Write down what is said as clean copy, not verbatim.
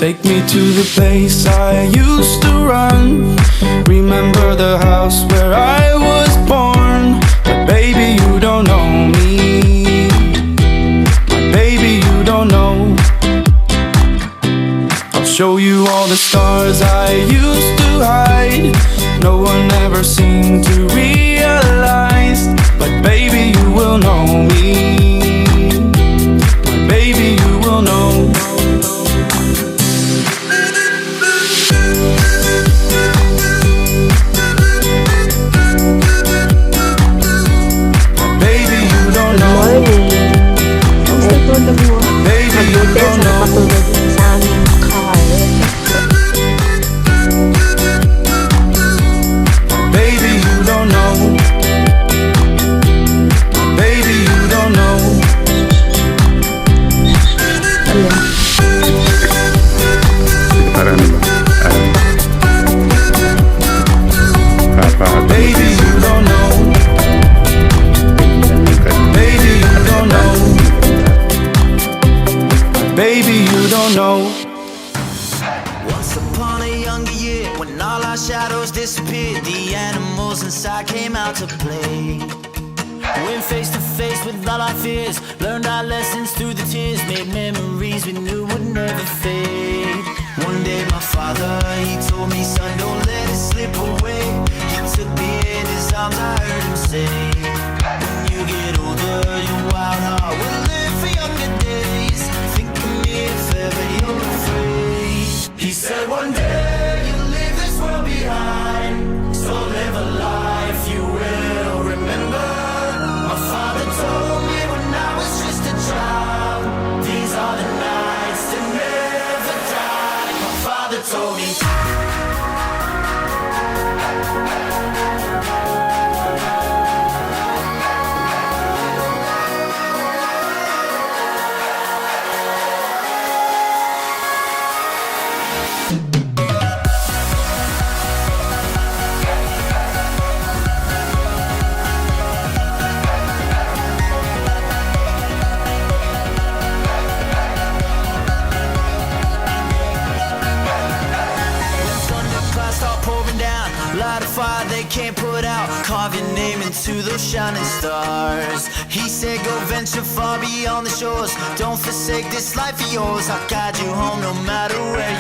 Take me to the place I used to run. Remember the house where I was born. But baby, you don't know me. Baby, you don't know. I'll show you all the stars I used to hide. No one ever seemed to realize. But baby, you will know me. But baby, you will know. Baby, you don't know. Once upon a younger year, when all our shadows disappeared, the animals inside came out to play. Went face to face with all our fears, learned our lessons through the tears, made memories we knew would never fade. One day my father, he told me, son, don't let it slip away. He took me in his arms, I heard him say, when you get older, your wild heart will live for younger days. Think of me if ever you're afraid. He said one day you'll leave this world behind, so live a life you will remember. My father told me when I was just a child, these are the nights that never die. My father told me. Light a fire they can't put out, carve your name into those shining stars. He said go venture far beyond the shores, don't forsake this life of yours. I'll guide you home no matter where